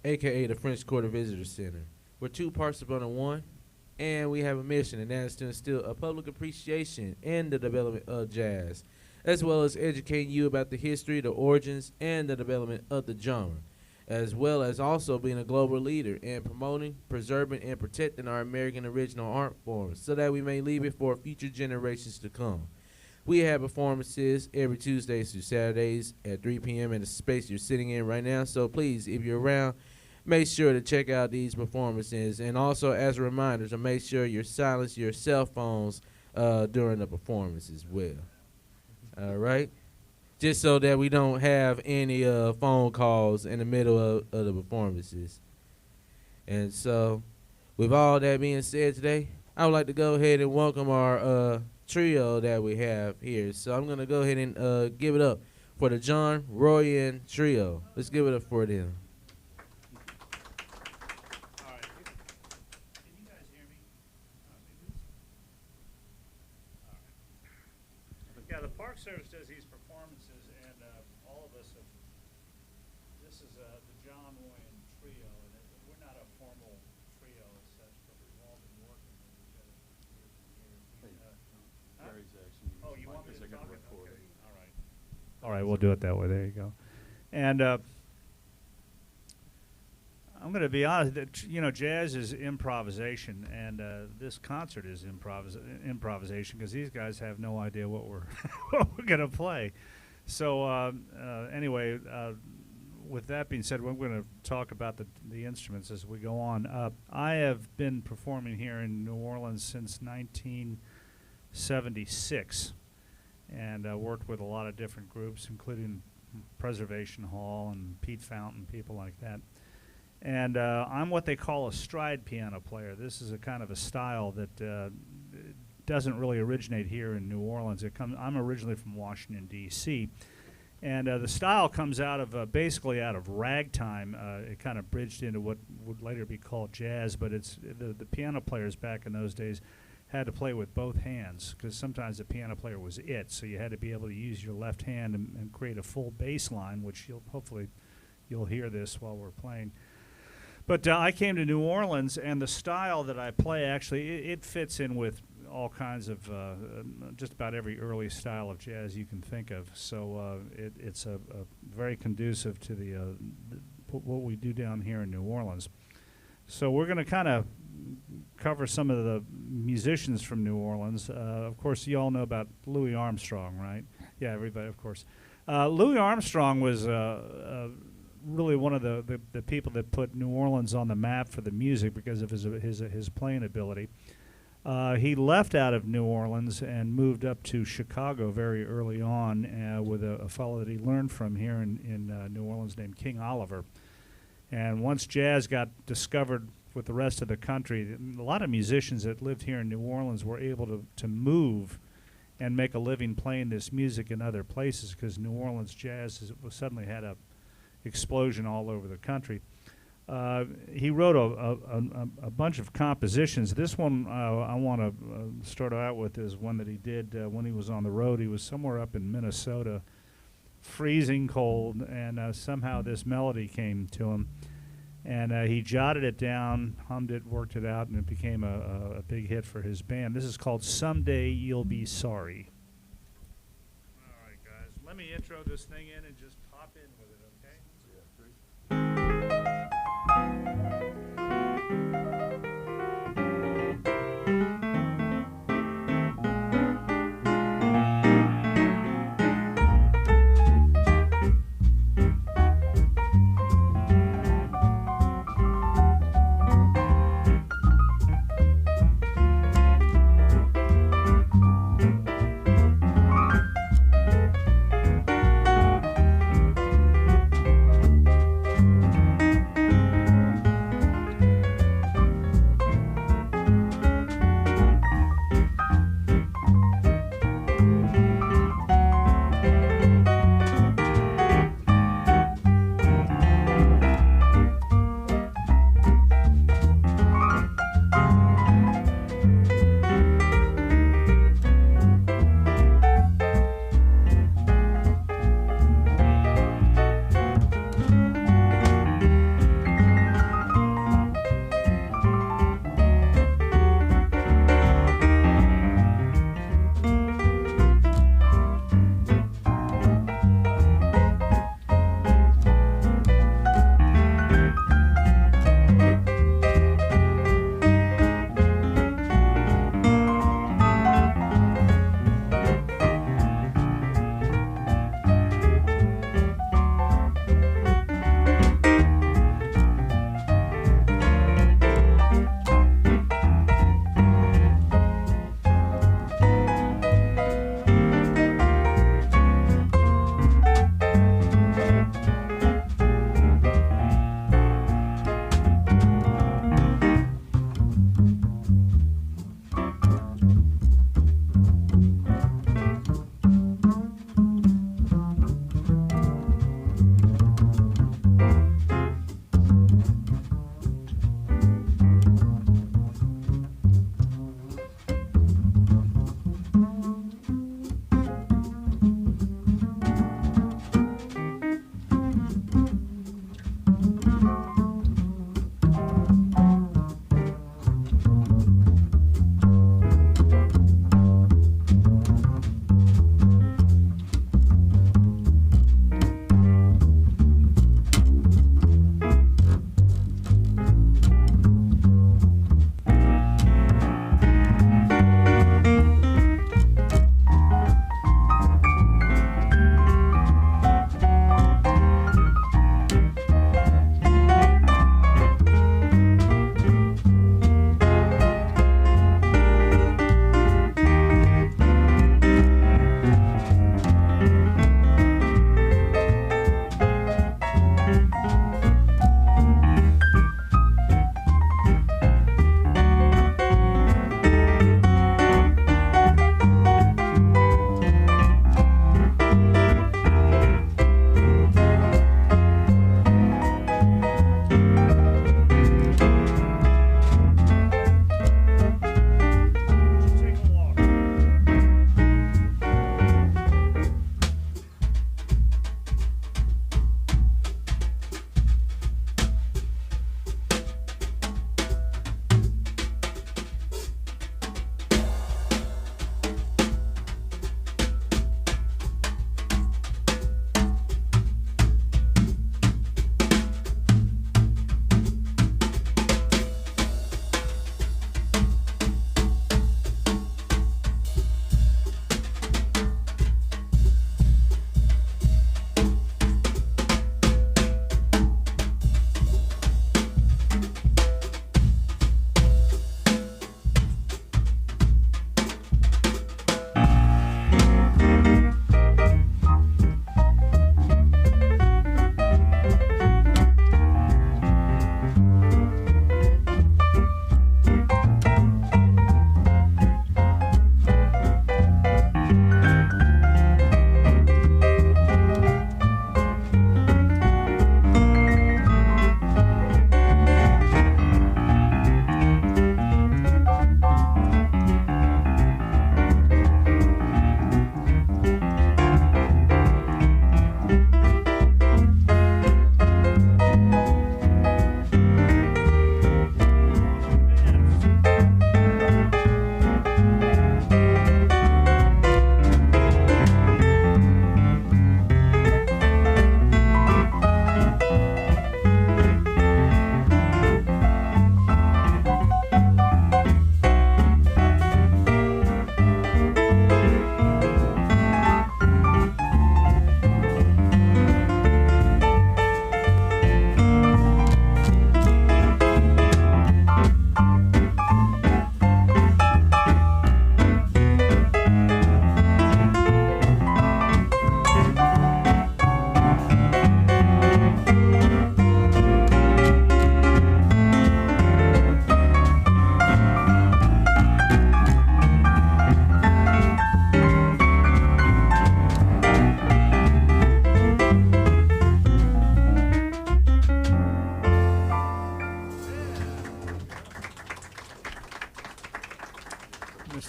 a.k.a. the French Quarter Visitor Center. We're two parts of Bundle One, and we have a mission, and that is to instill a public appreciation in the development of jazz, as well as educating you about the history, the origins, and the development of the genre, as well as also being a global leader in promoting, preserving, and protecting our American original art forms so that we may leave it for future generations to come. We have performances every Tuesdays through Saturdays at 3 p.m. in the space you're sitting in right now. So please, if you're around, make sure to check out these performances. And also, as a reminder, to make sure you silence your cell phones during the performance as well. All right? Just so that we don't have any phone calls in the middle of the performances. And so, with all that being said today, I would like to go ahead and welcome our trio that we have here. So I'm going to go ahead and give it up for the John Royen Trio. Let's give it up for them. All right. Can you guys hear me? All right. Yeah, the Park Service does these performances, and all of us have. This is the John Royen Trio, and we're not a formal trio as such, but we've all been working with each other for years and years. Gary's actually. Oh, you want me to talk it? record Okay. it. All right. All right, we'll do it that way. There you go. And I'm going to be honest. Jazz is improvisation, and this concert is improvisation because these guys have no idea what we're what we're going to play. So anyway, with that being said, we're going to talk about the instruments as we go on. I have been performing here in New Orleans since 1976, and worked with a lot of different groups, including Preservation Hall and Pete Fountain, people like that. And I'm what they call a stride piano player. This is a kind of a style that doesn't really originate here in New Orleans. I'm originally from Washington, D.C., and the style comes out of basically out of ragtime. It kind of bridged into what would later be called jazz, but it's the piano players back in those days had to play with both hands because sometimes the piano player was it, so you had to be able to use your left hand and create a full bass line, which hopefully you'll hear this while we're playing. But I came to New Orleans, and the style that I play actually it fits in with all kinds of just about every early style of jazz you can think of. So it's a very conducive to what we do down here in New Orleans. So we're going to kind of cover some of the musicians from New Orleans. Of course, you all know about Louis Armstrong, right? Yeah, everybody, of course. Louis Armstrong was really one of the people that put New Orleans on the map for the music because of his playing ability. He left out of New Orleans and moved up to Chicago very early on with a fellow that he learned from here in New Orleans named King Oliver. And once jazz got discovered with the rest of the country, a lot of musicians that lived here in New Orleans were able to move and make a living playing this music in other places because New Orleans jazz suddenly had a explosion all over the country. He wrote a bunch of compositions. This one I want to start out with is one that he did when he was on the road. He was somewhere up in Minnesota, freezing cold, and somehow this melody came to him. And he jotted it down, hummed it, worked it out, and it became a big hit for his band. This is called Someday You'll Be Sorry. All right, guys. Let me intro this thing in and just pop in with it, okay?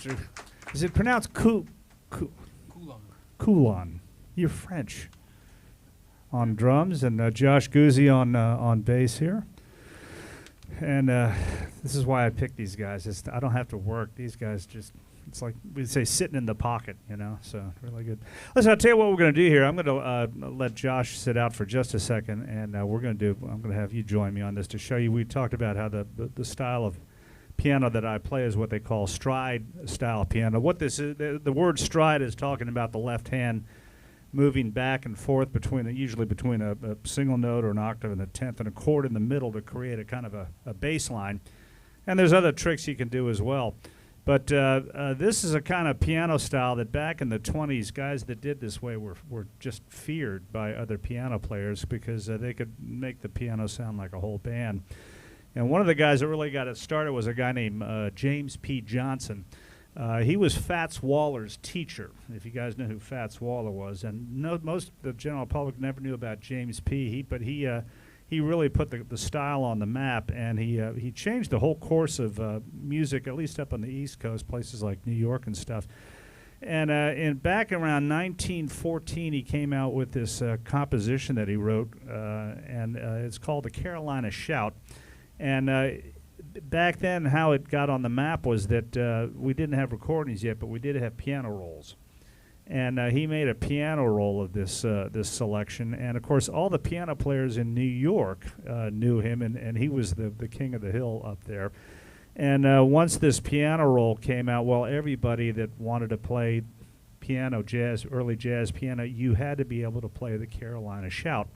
Mr. Is it pronounced Coulon? You're French. On drums, and Josh Guzzi on bass here. And this is why I picked these guys. I don't have to work. These guys just, it's like we say, sitting in the pocket, you know, so really good. Listen, I'll tell you what we're going to do here. I'm going to let Josh sit out for just a second, and I'm going to have you join me on this to show you. We talked about how the style of piano that I play is what they call stride style piano. What this is, the word stride is talking about the left hand moving back and forth usually between a single note or an octave and a tenth and a chord in the middle to create a kind of a bass line. And there's other tricks you can do as well. But this is a kind of piano style that back in the 20s, guys that did this way were just feared by other piano players because they could make the piano sound like a whole band. And one of the guys that really got it started was a guy named James P. Johnson. He was Fats Waller's teacher, if you guys know who Fats Waller was. And most of the general public never knew about James P. But he really put the style on the map, and he changed the whole course of music, at least up on the East Coast, places like New York and stuff. And back around 1914, he came out with this composition that he wrote, and it's called The Carolina Shout. And back then, how it got on the map was that we didn't have recordings yet, but we did have piano rolls. And he made a piano roll of this selection. And, of course, all the piano players in New York knew him, and he was the king of the hill up there. And once this piano roll came out, well, everybody that wanted to play piano, jazz, early jazz piano, you had to be able to play the Carolina Shout.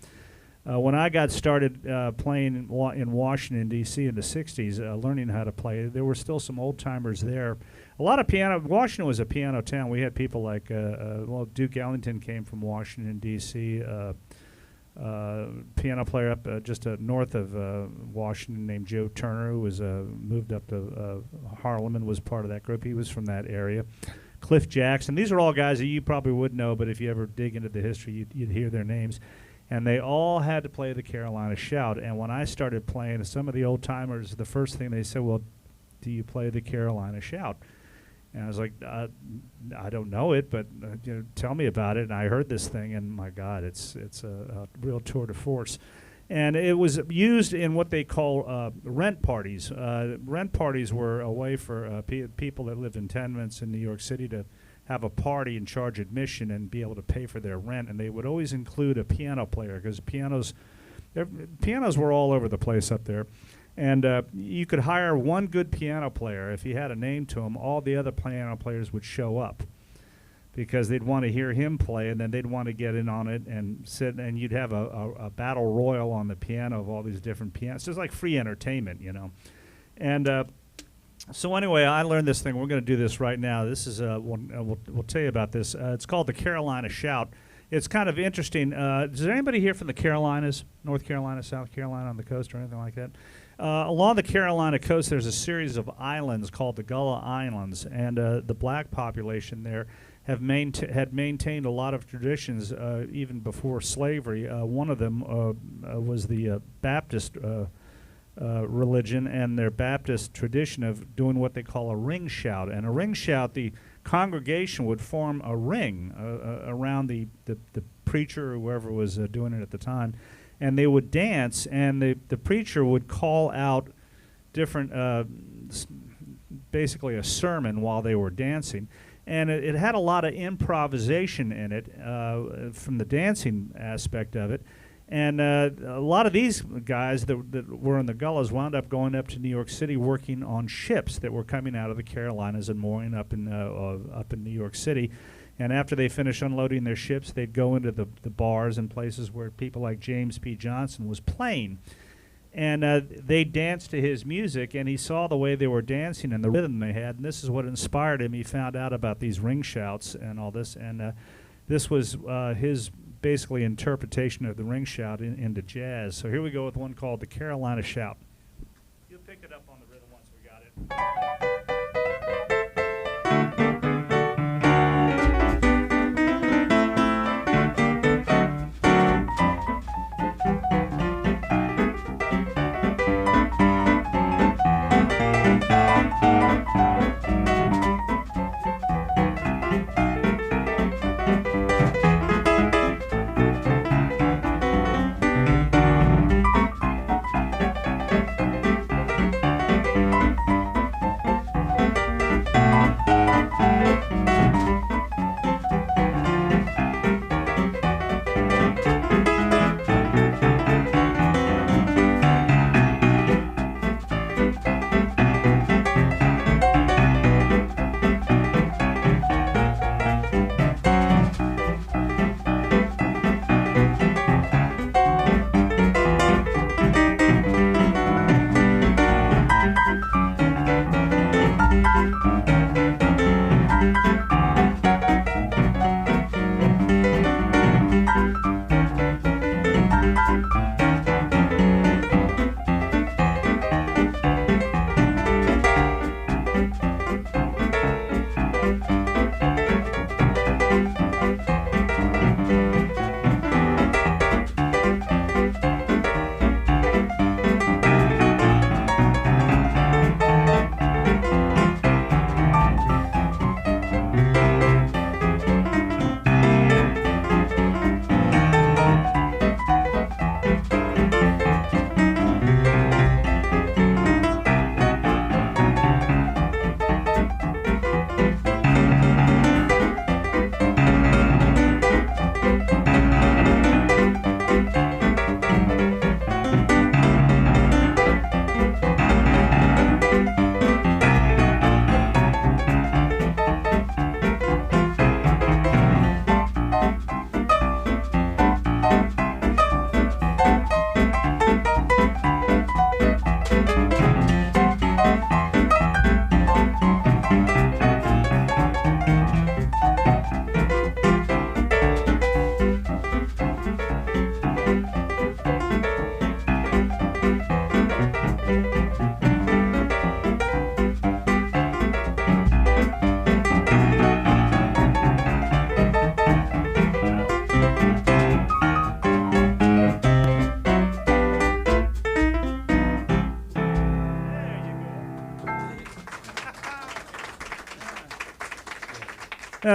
When I got started playing in Washington, D.C. in the 60s, learning how to play, there were still some old-timers there. A lot of piano. Washington was a piano town. We had people like, Duke Ellington came from Washington, D.C., piano player up just north of Washington named Joe Turner, who was moved up to Harlem and was part of that group. He was from that area. Cliff Jackson. These are all guys that you probably would know, but if you ever dig into the history, you'd hear their names. And they all had to play the Carolina Shout. And when I started playing, some of the old-timers, the first thing they said, well, do you play the Carolina Shout? And I was like, I don't know it, but tell me about it. And I heard this thing, and my God, it's a real tour de force. And it was used in what they call rent parties. Rent parties were a way for people that lived in tenements in New York City to have a party and charge admission and be able to pay for their rent. And they would always include a piano player because pianos were all over the place up there. And you could hire one good piano player. If he had a name to him, all the other piano players would show up because they'd want to hear him play, and then they'd want to get in on it and sit, and you'd have a battle royal on the piano of all these different pianos. So it's like free entertainment, you know. And so anyway, I learned this thing. We're going to do this right now. This is we'll tell you about this. It's called the Carolina Shout. It's kind of interesting. Is there anybody here from the Carolinas, North Carolina, South Carolina on the coast or anything like that? Along the Carolina coast, there's a series of islands called the Gullah Islands, and the black population there had maintained a lot of traditions even before slavery. One of them was the Baptist religion and their Baptist tradition of doing what they call a ring shout. And a ring shout, the congregation would form a ring around the preacher or whoever was doing it at the time, and they would dance, and the preacher would call out different, basically a sermon while they were dancing. And it had a lot of improvisation in it from the dancing aspect of it. And a lot of these guys that were in the Gullahs wound up going up to New York City working on ships that were coming out of the Carolinas and mooring up in New York City. And after they finished unloading their ships, they'd go into the bars and places where people like James P. Johnson was playing. And they danced to his music, and he saw the way they were dancing and the rhythm they had, and this is what inspired him. He found out about these ring shouts and all this, and this was his basically interpretation of the ring shout into jazz. So here we go with one called the Carolina Shout. You picked it up on the rhythm once we got it.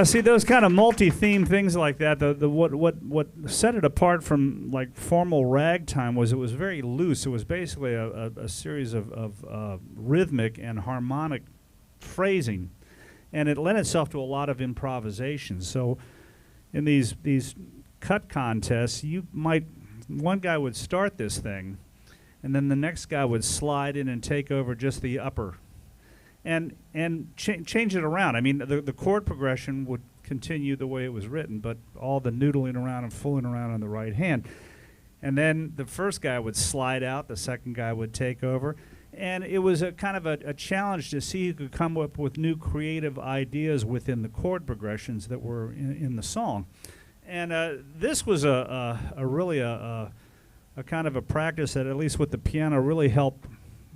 See those kind of multi-theme things like that. What set it apart from like formal ragtime was it was very loose. It was basically a series of rhythmic and harmonic phrasing, and it lent itself to a lot of improvisation. So, in these cut contests, one guy would start this thing, and then the next guy would slide in and take over just the upper. And change it around. I mean, the chord progression would continue the way it was written, but all the noodling around and fooling around on the right hand. And then the first guy would slide out, the second guy would take over. And it was a kind of a challenge to see who could come up with new creative ideas within the chord progressions that were in the song. And this was a really a kind of a practice that, at least with the piano, really helped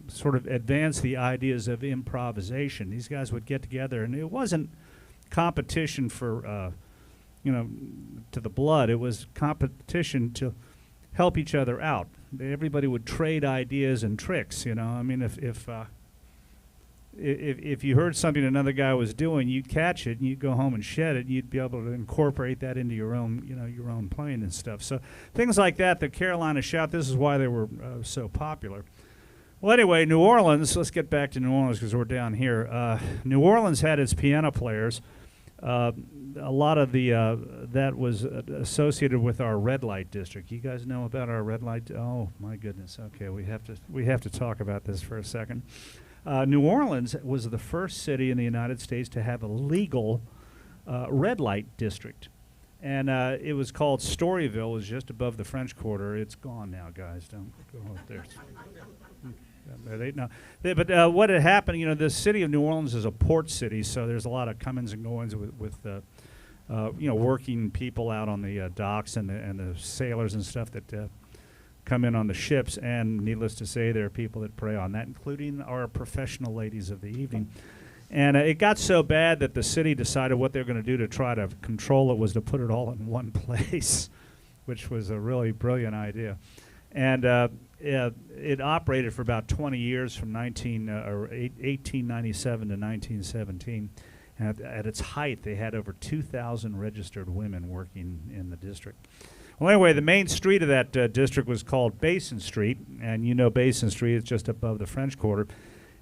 sort of advance the ideas of improvisation. These guys would get together, and it wasn't competition for, to the blood. It was competition to help each other out. Everybody would trade ideas and tricks. I mean, if you heard something another guy was doing, you'd catch it and you'd go home and shed it. And you'd be able to incorporate that into your own playing and stuff. So things like that. The Carolina Shout. This is why they were so popular. Well, anyway, New Orleans, let's get back to New Orleans because we're down here. New Orleans had its piano players. A lot of that was associated with our red light district. You guys know about our red light? Oh, my goodness. Okay, we have to talk about this for a second. New Orleans was the first city in the United States to have a legal red light district. And it was called Storyville. It was just above the French Quarter. It's gone now, guys. Don't go up there. But what had happened, the city of New Orleans is a port city, so there's a lot of comings and goings with working people out on the docks and the sailors and stuff that come in on the ships. And needless to say, there are people that prey on that, including our professional ladies of the evening. And it got so bad that the city decided what they're going to do to try to control it was to put it all in one place, which was a really brilliant idea. And it operated for about 20 years from 1897 to 1917. And at its height, they had over 2,000 registered women working in the district. Well, anyway, the main street of that district was called Basin Street, and Basin Street is just above the French Quarter.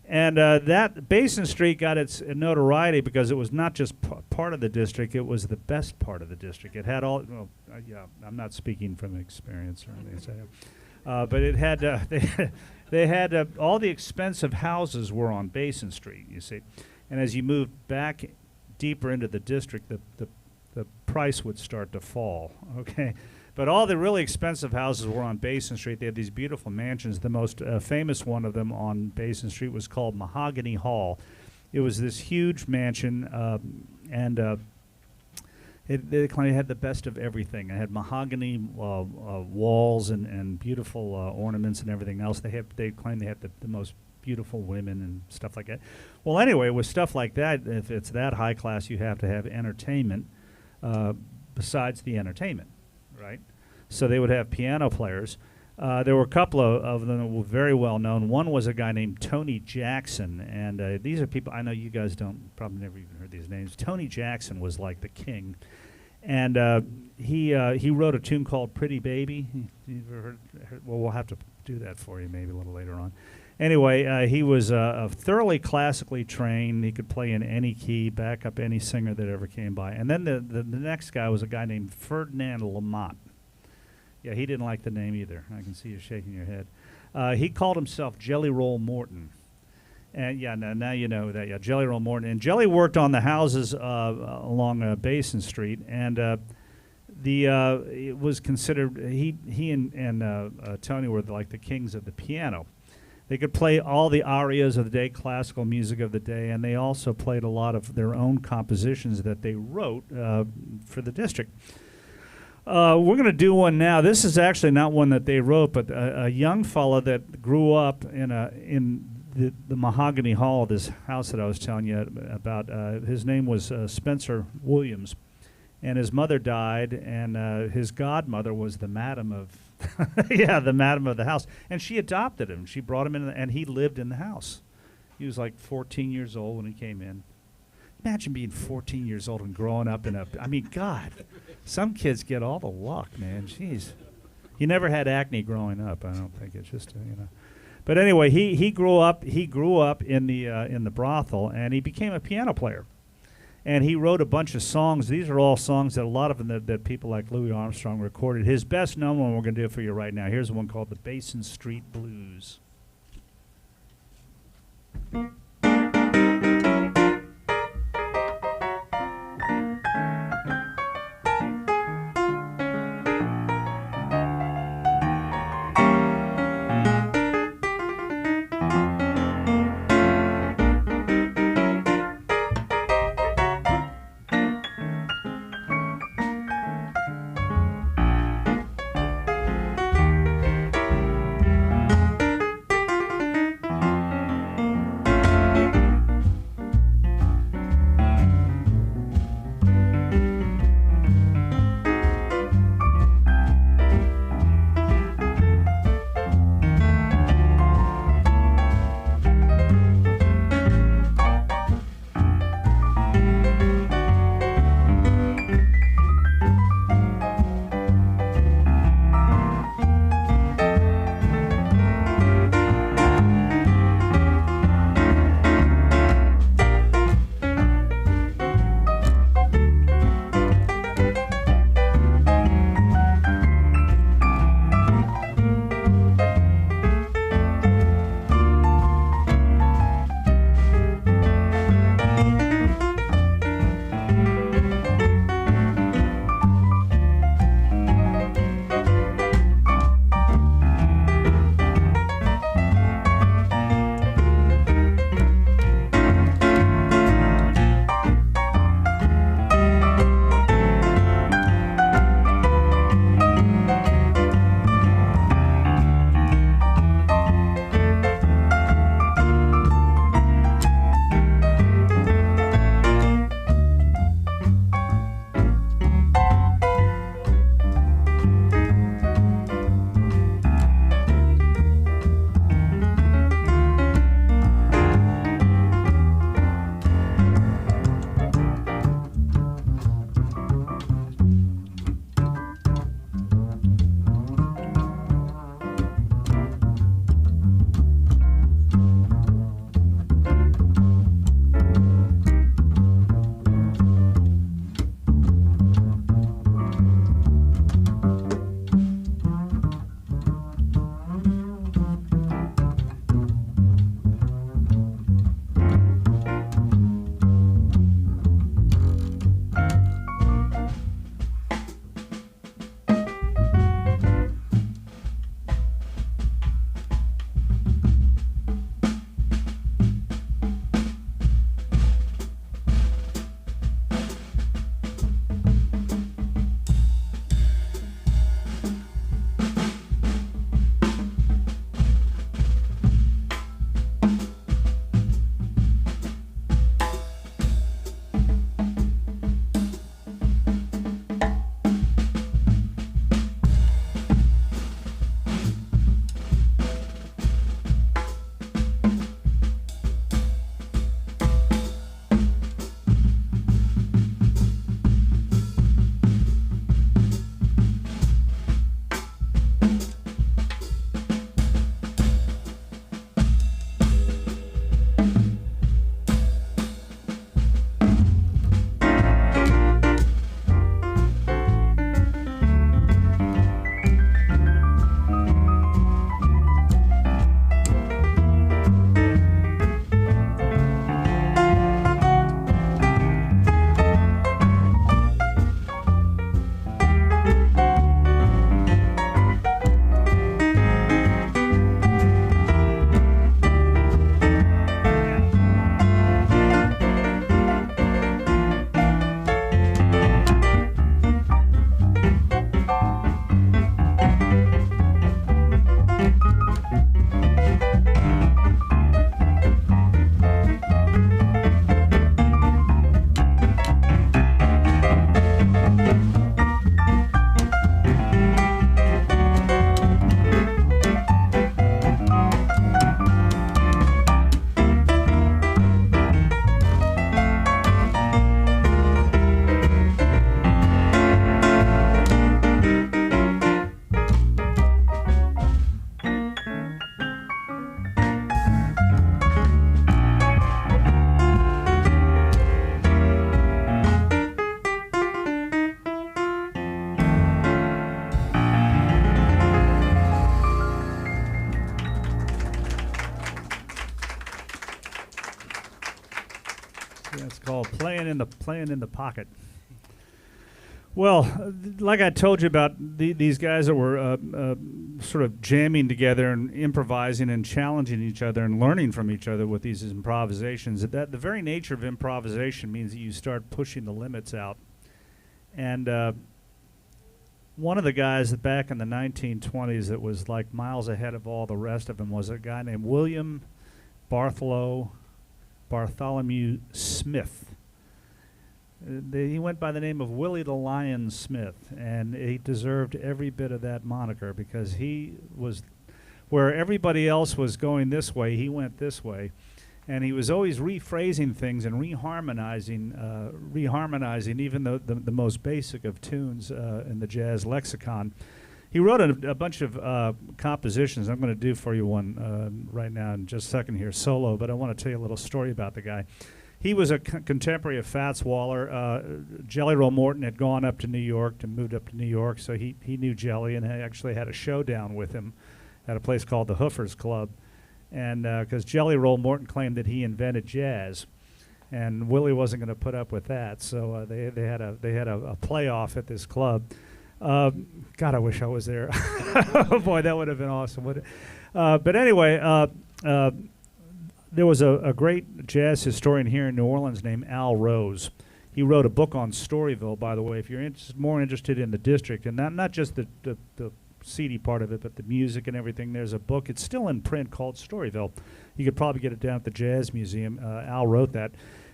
And that Basin Street got its notoriety because it was not just part of the district; it was the best part of the district. It had all. I'm not speaking from experience or anything. But it had they had all the expensive houses were on Basin Street, you see, and as you moved back deeper into the district, the price would start to fall. Okay, but all the really expensive houses were on Basin Street. They had these beautiful mansions. The most famous one of them on Basin Street was called Mahogany Hall. It was this huge mansion, and They claimed it had the best of everything. It had mahogany walls and beautiful ornaments and everything else. They claimed they had the most beautiful women and stuff like that. Well, anyway, with stuff like that, if it's that high class, you have to have entertainment besides the entertainment, right? So they would have piano players. There were a couple of them that were very well known. One was a guy named Tony Jackson, and these are people I know you guys probably never even heard these names. Tony Jackson was like the king, and he wrote a tune called "Pretty Baby." You ever heard? Well, we'll have to do that for you maybe a little later on. Anyway, he was thoroughly classically trained. He could play in any key, back up any singer that ever came by. And then the next guy was a guy named Ferdinand Lamont. Yeah, he didn't like the name either. I can see you shaking your head. He called himself Jelly Roll Morton. And yeah, now you know that. Yeah, Jelly Roll Morton. And Jelly worked on the houses along Basin Street, and it was considered he and Tony were like the kings of the piano. They could play all the arias of the day, classical music of the day, and they also played a lot of their own compositions that they wrote for the district. We're going to do one now. This is actually not one that they wrote, but a young fella that grew up in the mahogany hall of this house that I was telling you about. His name was Spencer Williams, and his mother died, and his godmother was the madam of the madam of the house, and she adopted him. She brought him in, and he lived in the house. He was like 14 years old when he came in. Imagine being 14 years old and growing up in God, some kids get all the luck, man. Jeez. He never had acne growing up, I don't think. It's just, But anyway, he grew up in the brothel, and he became a piano player. And he wrote a bunch of songs. These are all songs that a lot of them that people like Louis Armstrong recorded. His best known one we're going to do for you right now. Here's one called the Basin Street Blues. Yeah, it's called playing in the pocket. Well, like I told you about these guys that were sort of jamming together and improvising and challenging each other and learning from each other with these improvisations. That the very nature of improvisation means that you start pushing the limits out. And one of the guys that back in the 1920s that was like miles ahead of all the rest of them was a guy named William Bartholomew Smith. He went by the name of Willie the Lion Smith, and he deserved every bit of that moniker because he was where everybody else was going this way, he went this way. And he was always rephrasing things and reharmonizing even the most basic of tunes in the jazz lexicon. He wrote a bunch of compositions. I'm going to do for you one right now in just a second here, solo, but I want to tell you a little story about the guy. He was a contemporary of Fats Waller. Jelly Roll Morton had gone up to New York, moved up to New York, so he knew Jelly and actually had a showdown with him at a place called the Hoofers Club. And because Jelly Roll Morton claimed that he invented jazz, and Willie wasn't going to put up with that, so they had a playoff at this club. God, I wish I was there. Oh boy, that would have been awesome, wouldn't it? But anyway, there was a great jazz historian here in New Orleans named Al Rose. He wrote a book on Storyville, by the way. If you're more interested in the district, and not just the CD part of it, but the music and everything, there's a book. It's still in print called Storyville. You could probably get it down at the Jazz Museum. Al wrote that.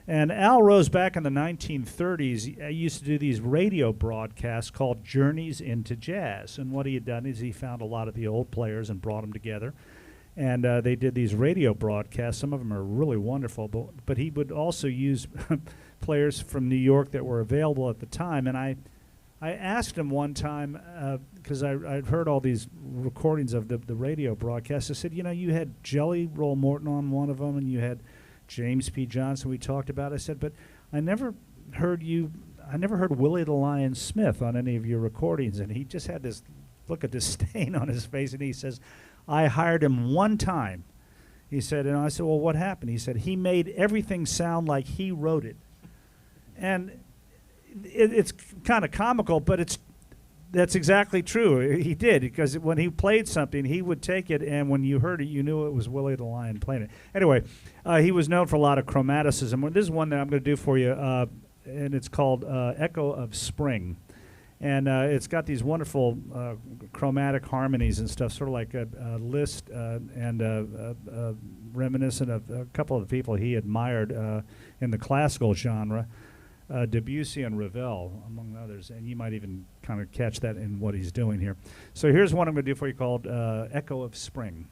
And Al Rose, back in the 1930s, used to do these radio broadcasts called Journeys into Jazz. And what he had done is he found a lot of the old players and brought them together. And they did these radio broadcasts. Some of them are really wonderful. But he would also use players from New York that were available at the time. And I asked him one time, because I'd heard all these recordings of the radio broadcasts. I said, you had Jelly Roll Morton on one of them, and you had James P. Johnson we talked about. I said, but I never heard Willie the Lion Smith on any of your recordings. And he just had this look of disdain on his face, and he says, I hired him one time. He said, and I said, well, what happened? He said, he made everything sound like he wrote it. And it's kind of comical, but that's exactly true. He did, because when he played something, he would take it, and when you heard it, you knew it was Willie the Lion playing it. Anyway, he was known for a lot of chromaticism. This is one that I'm going to do for you, and it's called Echo of Spring. And it's got these wonderful chromatic harmonies and stuff, sort of like a Liszt and reminiscent of a couple of the people he admired in the classical genre. Debussy and Ravel, among others, and you might even kind of catch that in what he's doing here. So here's one I'm going to do for you called Echo of Spring.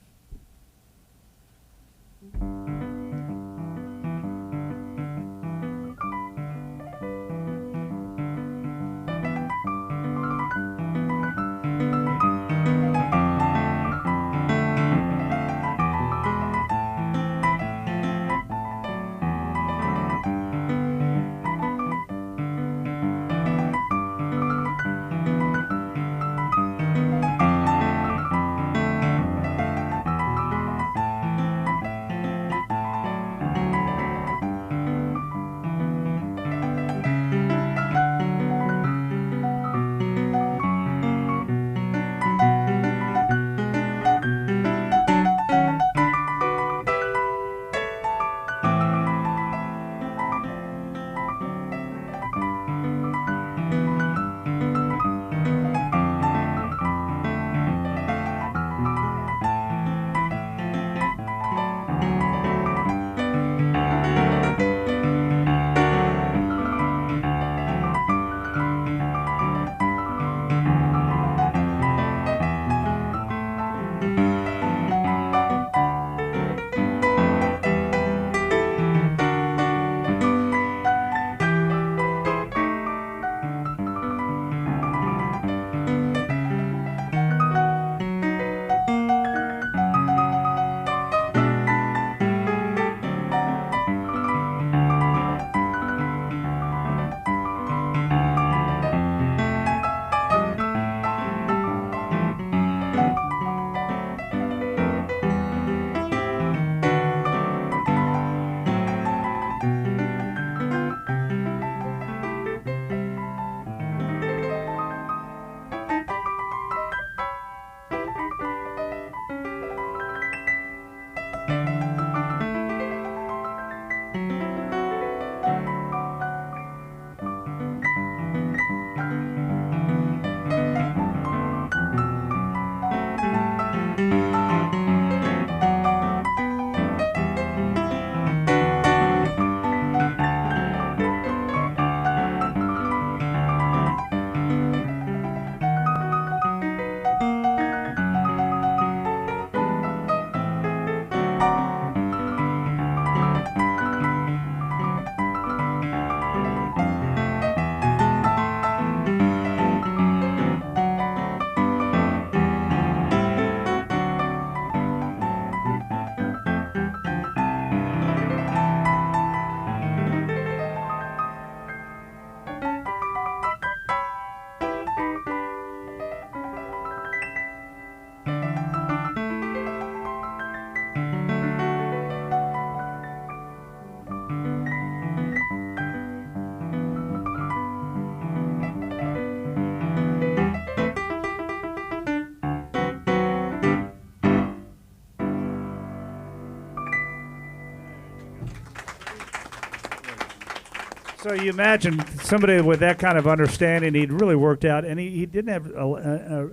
So you imagine somebody with that kind of understanding, he'd really worked out, and he didn't have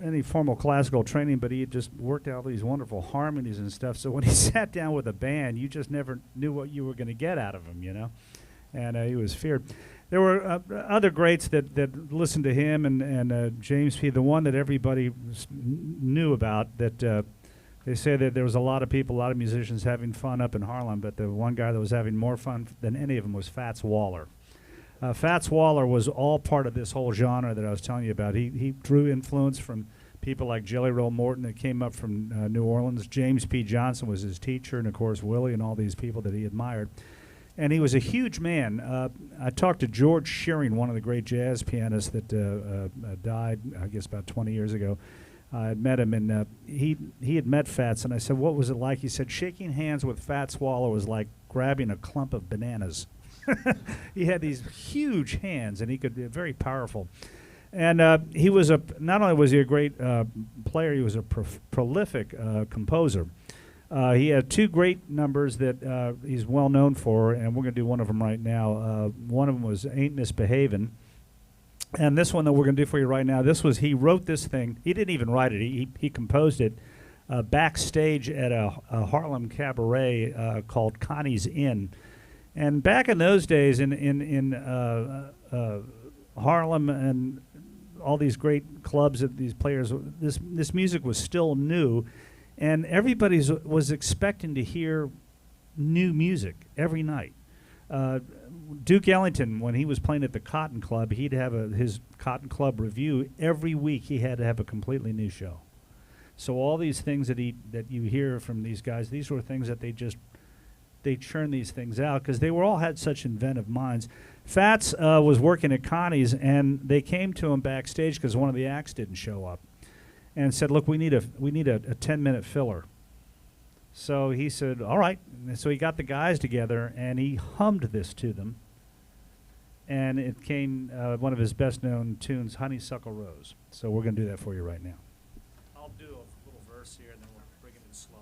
any formal classical training, but he had just worked out these wonderful harmonies and stuff. So when he sat down with a band, you just never knew what you were going to get out of him, you know? And he was feared. There were other greats that listened to him, and James P., the one that everybody knew about, that they say that there was a lot of people, a lot of musicians having fun up in Harlem, but the one guy that was having more fun than any of them was Fats Waller. Fats Waller was all part of this whole genre that I was telling you about. He drew influence from people like Jelly Roll Morton that came up from New Orleans. James P. Johnson was his teacher, and of course Willie and all these people that he admired. And he was a huge man. I talked to George Shearing, one of the great jazz pianists that died, I guess, about 20 years ago. I had met him, and he had met Fats, and I said, what was it like? He said, shaking hands with Fats Waller was like grabbing a clump of bananas. He had these huge hands, and he could be very powerful. And he was not only was he a great player, he was a prolific composer. He had two great numbers that he's well known for, and we're going to do one of them right now. One of them was Ain't Misbehavin'. And this one that we're going to do for you right now, he wrote this thing. He didn't even write it. He composed it backstage at a Harlem cabaret called Connie's Inn. And back in those days in Harlem and all these great clubs that these players, this music was still new, and everybody was expecting to hear new music every night. Duke Ellington, when he was playing at the Cotton Club, he'd have his Cotton Club review. Every week he had to have a completely new show. So all these things that you hear from these guys, these were things that they churn these things out because they all had such inventive minds. Fats was working at Connie's, and they came to him backstage because one of the acts didn't show up, and said, "Look, we need a 10-minute filler." So he said, "All right." And so he got the guys together, and he hummed this to them, and it came one of his best-known tunes, "Honeysuckle Rose." So we're going to do that for you right now. I'll do a little verse here, and then we'll bring it in slow.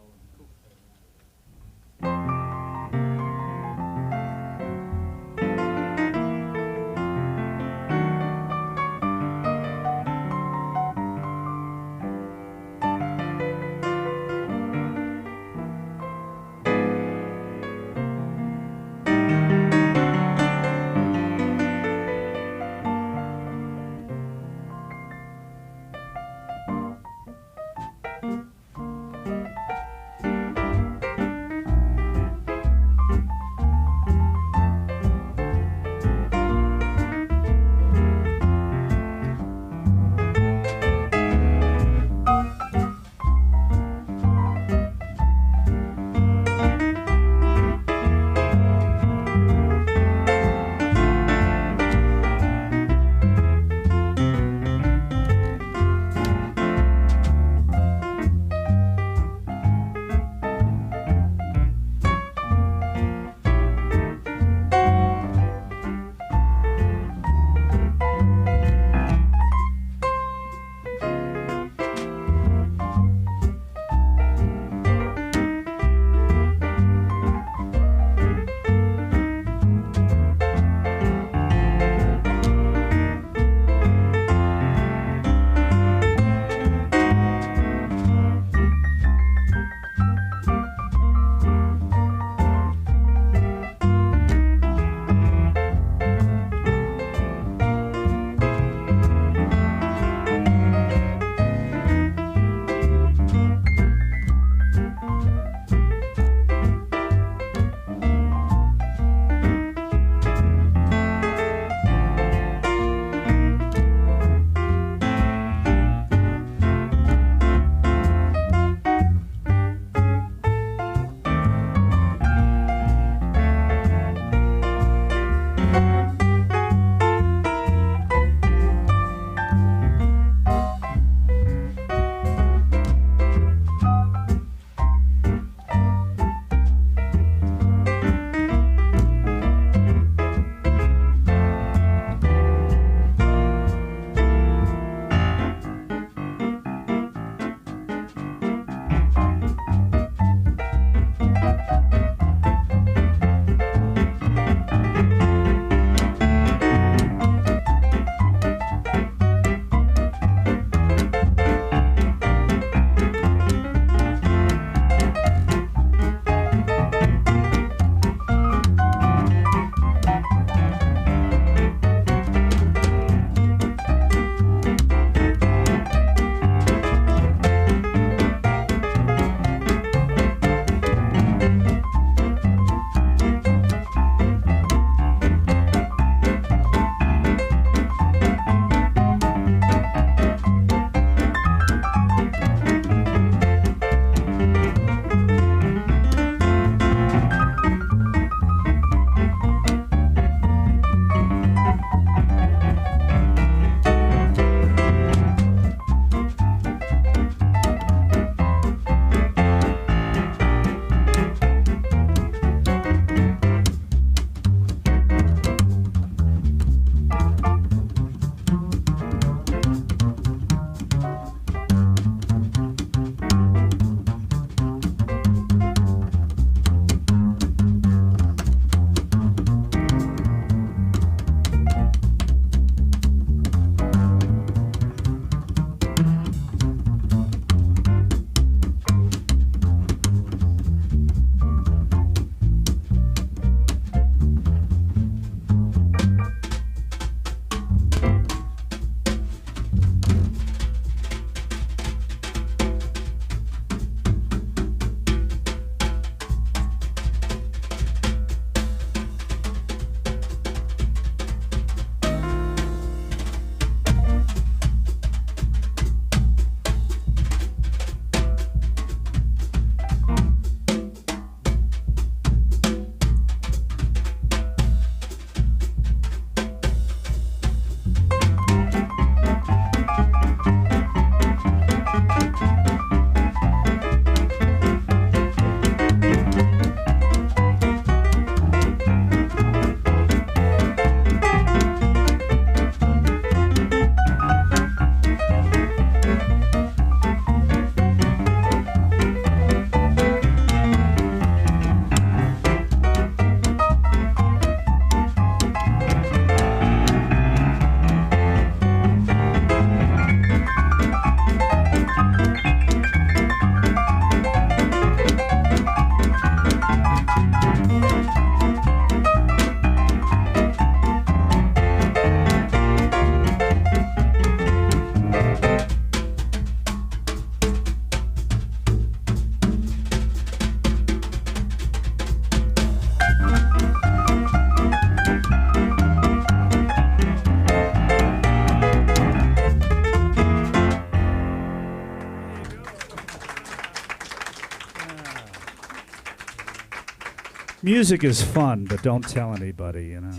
Music is fun, but don't tell anybody, you know.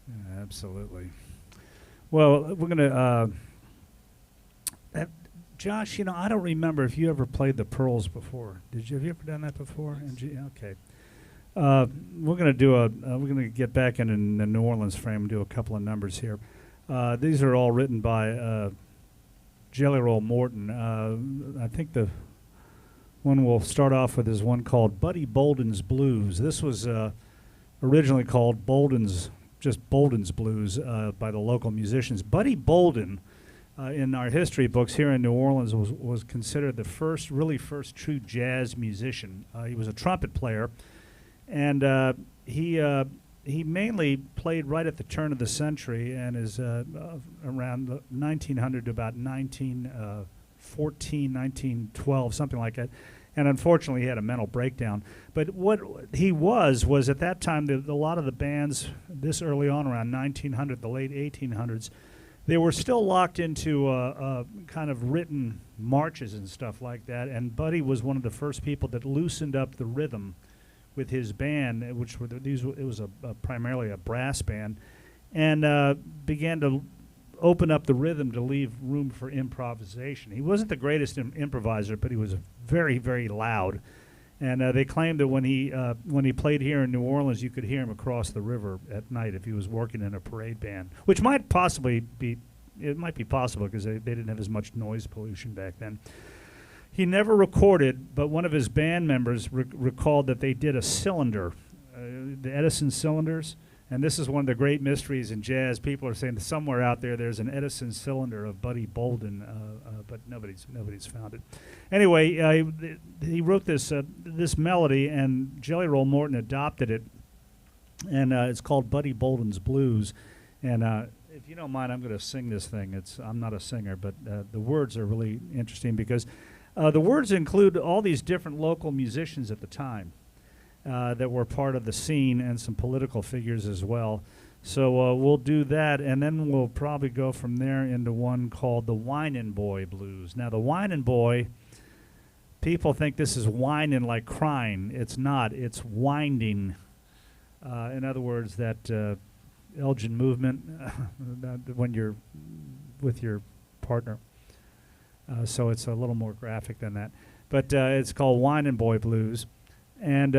Yeah, absolutely. Well, we're going to... Josh, you know, I don't remember if you ever played the Pearls before. Have you ever done that before? Okay. We're going to do we're going to get back into the New Orleans frame and do a couple of numbers here. These are all written by Jelly Roll Morton. I think the one we'll start off with is one called Buddy Bolden's Blues. This was originally called Bolden's Blues by the local musicians. Buddy Bolden, in our history books here in New Orleans, was considered the first true jazz musician. He was a trumpet player, and he mainly played right at the turn of the century and is around 1900 to about 1914, 1912, something like that. And unfortunately, he had a mental breakdown. But what he was at that time, a lot of the bands this early on, around 1900, the late 1800s, they were still locked into kind of written marches and stuff like that. And Buddy was one of the first people that loosened up the rhythm with his band, which were it was primarily a brass band, and began to open up the rhythm to leave room for improvisation. He wasn't the greatest improviser, but he was very, very loud. And they claimed that when he played here in New Orleans, you could hear him across the river at night if he was working in a parade band, which might possibly be, it might be possible because they didn't have as much noise pollution back then. He never recorded, but one of his band members recalled that they did a cylinder, the Edison cylinders. And this is one of the great mysteries in jazz. People are saying that somewhere out there's an Edison cylinder of Buddy Bolden, but nobody's found it. Anyway, he wrote this melody, and Jelly Roll Morton adopted it, and it's called Buddy Bolden's Blues. And if you don't mind, I'm going to sing this thing. I'm not a singer, but the words are really interesting because the words include all these different local musicians at the time that were part of the scene and some political figures as well. So we'll do that, and then we'll probably go from there into one called the Whinin' Boy Blues. Now, the Whinin' Boy, people think this is whining like crying. It's not. It's winding. In other words, that Elgin movement when you're with your partner. So it's a little more graphic than that. But it's called Whinin' Boy Blues. And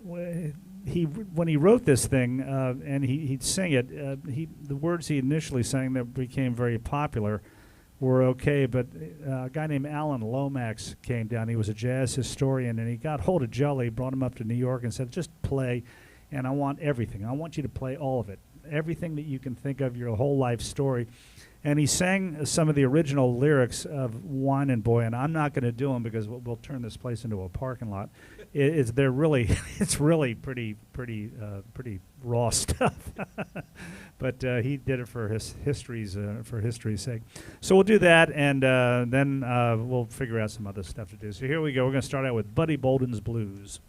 when he wrote this thing, and he'd sing it, the words he initially sang that became very popular were okay, but a guy named Alan Lomax came down. He was a jazz historian, and he got hold of Jelly, brought him up to New York, and said, just play, and I want everything. I want you to play all of it, everything that you can think of, your whole life story. And he sang some of the original lyrics of Whinin' Boy, and I'm not going to do them because we'll turn this place into a parking lot. It's really pretty raw stuff. But he did it for history's sake. So we'll do that, and then we'll figure out some other stuff to do. So here we go. We're going to start out with Buddy Bolden's Blues.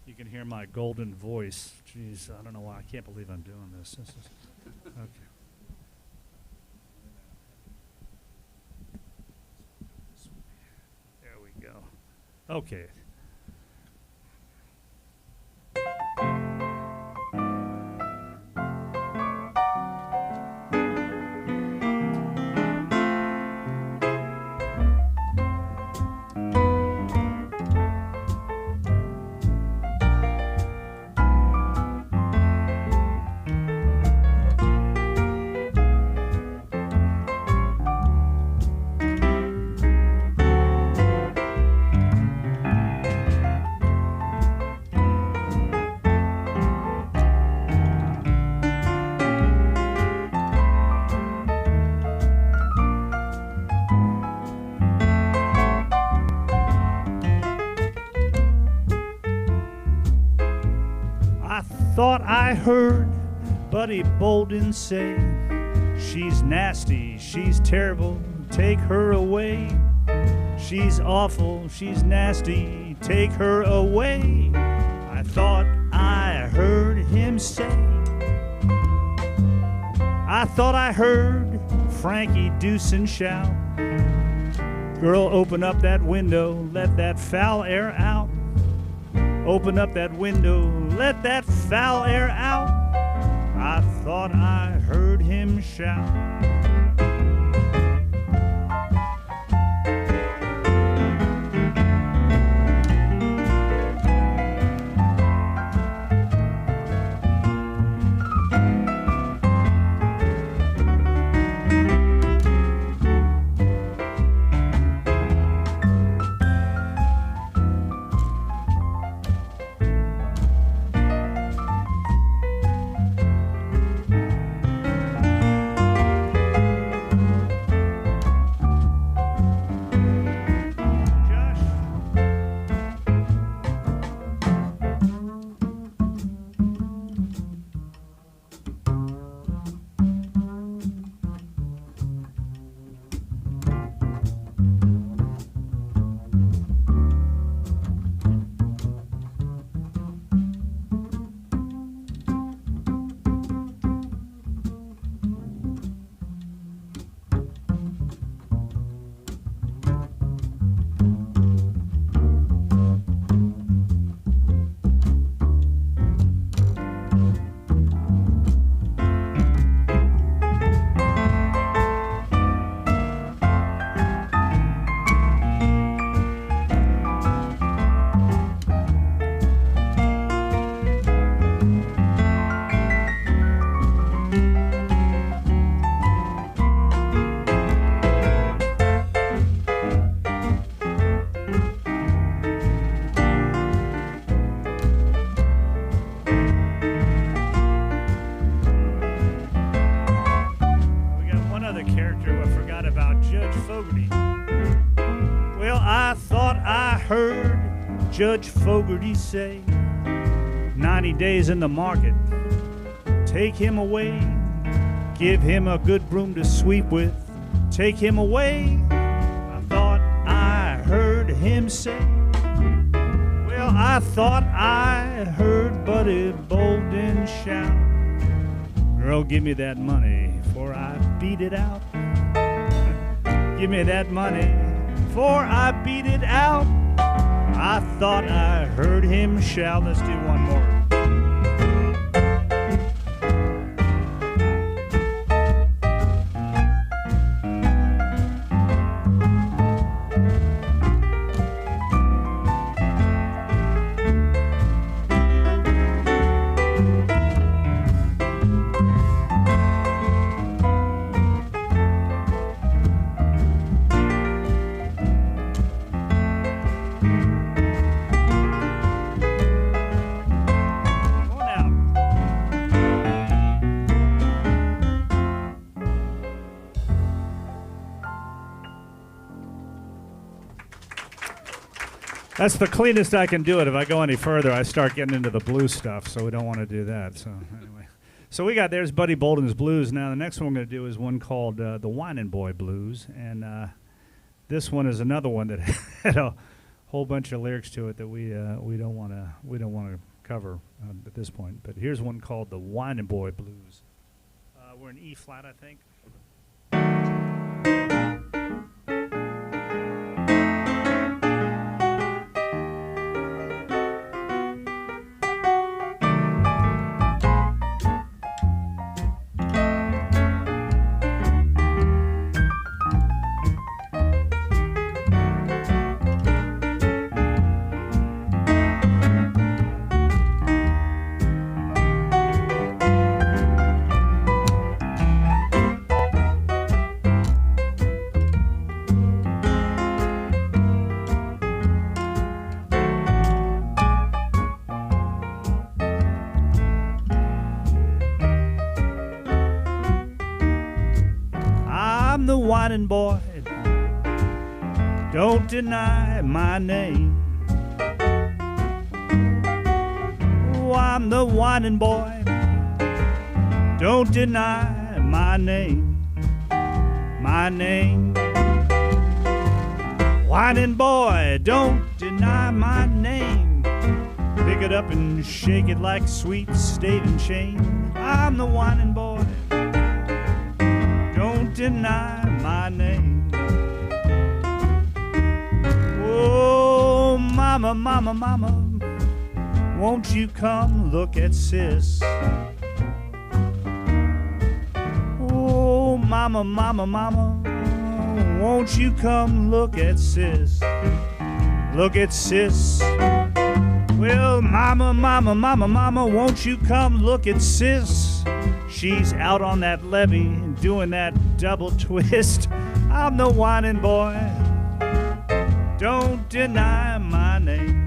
You can hear my golden voice. Jeez, I don't know why. I can't believe I'm doing this. This is okay. There we go. Okay. Thought I heard Buddy Bolden say, she's nasty, she's terrible, take her away. She's awful, she's nasty, take her away. I thought I heard him say. I thought I heard Frankie Deuce and shout. Girl, open up that window, let that foul air out. Open up that window, let that foul air out. I thought I heard him shout. Judge Fogarty say, 90 days in the market, take him away, give him a good broom to sweep with, take him away. I thought I heard him say, well, I thought I heard Buddy Bolden shout, girl, give me that money, for I beat it out. Give me that money, for I beat it out. I thought I heard him shout. Let's do one more. That's the cleanest I can do it. If I go any further, I start getting into the blues stuff, so we don't want to do that. So anyway, so we got there's Buddy Bolden's Blues. Now the next one we're going to do is one called the Whining Boy Blues, and this one is another one that had a whole bunch of lyrics to it that we don't want to cover at this point. But here's one called the Whining Boy Blues. We're in E flat, I think. The whining boy, don't deny my name. Oh, I'm the whining boy, don't deny my name. My name. Whining boy, don't deny my name. Pick it up and shake it like sweet staving chain. I'm the whining boy, don't don't deny my name. Oh, mama, mama, mama, won't you come look at sis? Oh, mama, mama, mama, won't you come look at sis? Look at sis. Well, mama, mama, mama, mama, won't you come look at sis? She's out on that levee doing that double twist. I'm the whining boy, don't deny my name.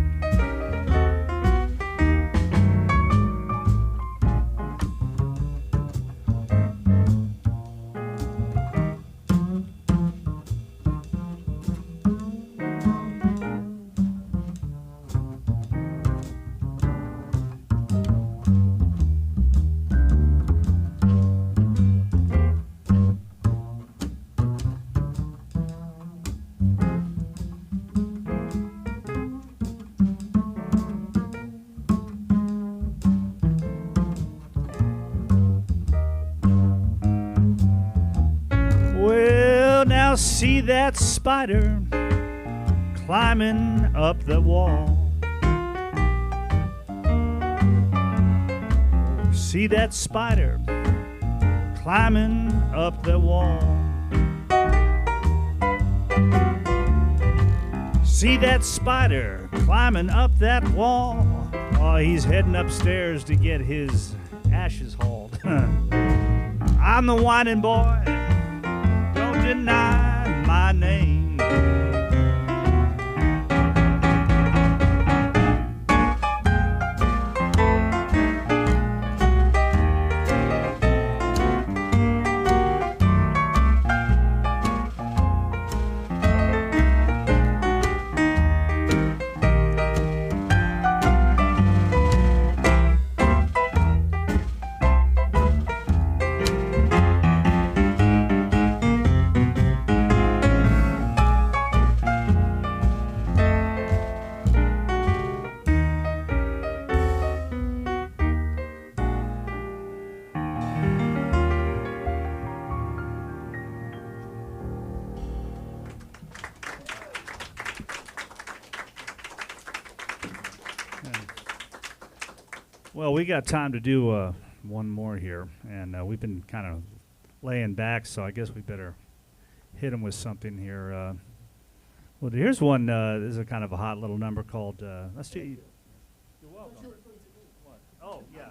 Now see that spider climbing up the wall. See that spider climbing up the wall. See that spider climbing up that wall. Oh, he's heading upstairs to get his ashes hauled. I'm the whining boy, don't deny my name. Well, we got time to do one more here, and we've been kind of laying back, so I guess we better hit them with something here. Well, here's one. This is a kind of a hot little number called. Let's do. You're welcome. Oh yeah.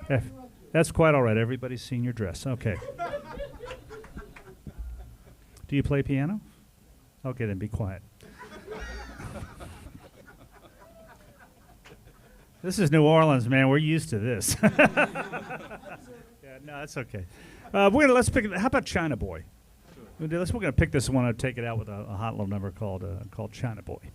Yes. That's quite all right. Everybody's seen your dress. Okay. Do you play piano? Okay, then be quiet. This is New Orleans, man. We're used to this. Yeah, no, that's okay. Let's pick. How about China Boy? Sure. We're gonna pick this one and take it out with a hot little number called China Boy.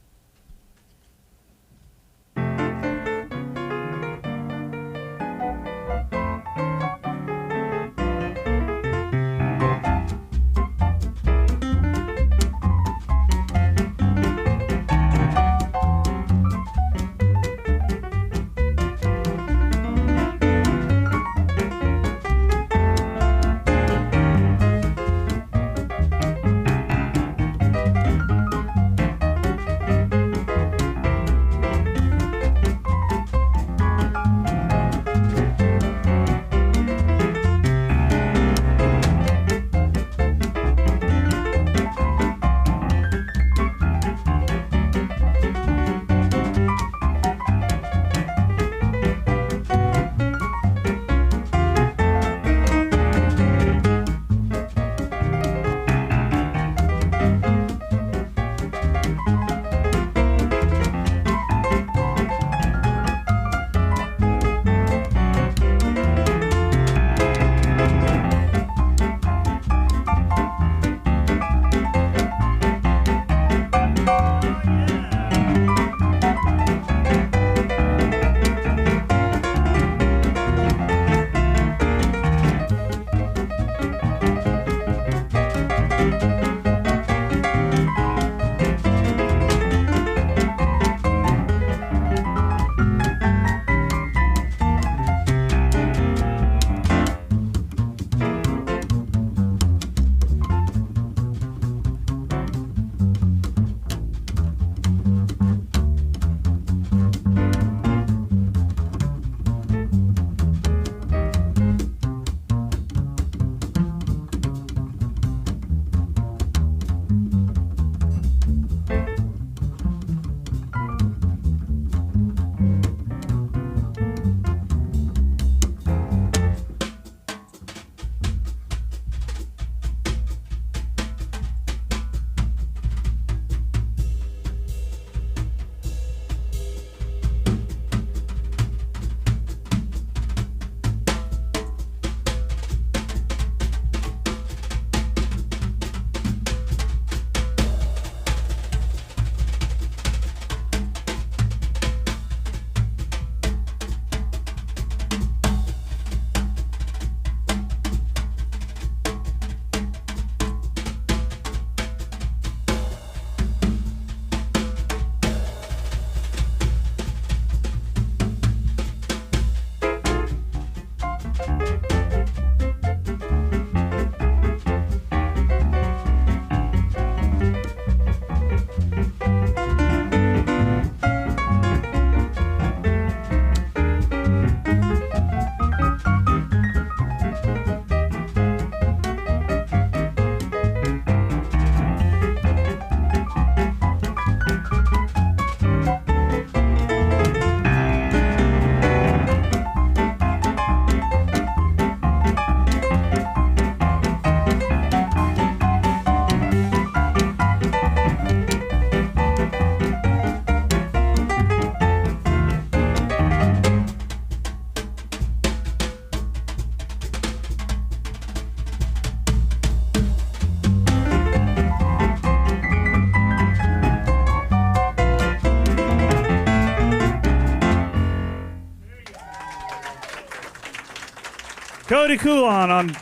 Cody Coulon on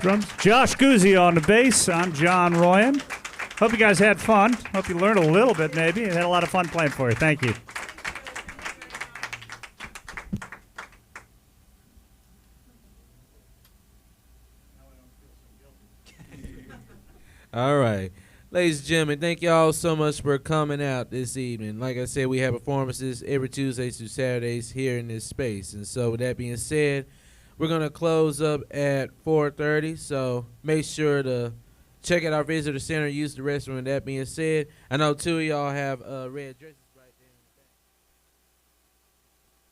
drums. Josh Guzzi on the bass. I'm John Royen. Hope you guys had fun. Hope you learned a little bit, maybe. Had a lot of fun playing for you. Thank you. All right. Ladies and gentlemen, thank y'all so much for coming out this evening. Like I said, we have performances every Tuesdays through Saturdays here in this space. And so with that being said, we're going to close up at 4:30. So make sure to check out our visitor center, use the restroom. With that being said, I know two of y'all have red dresses.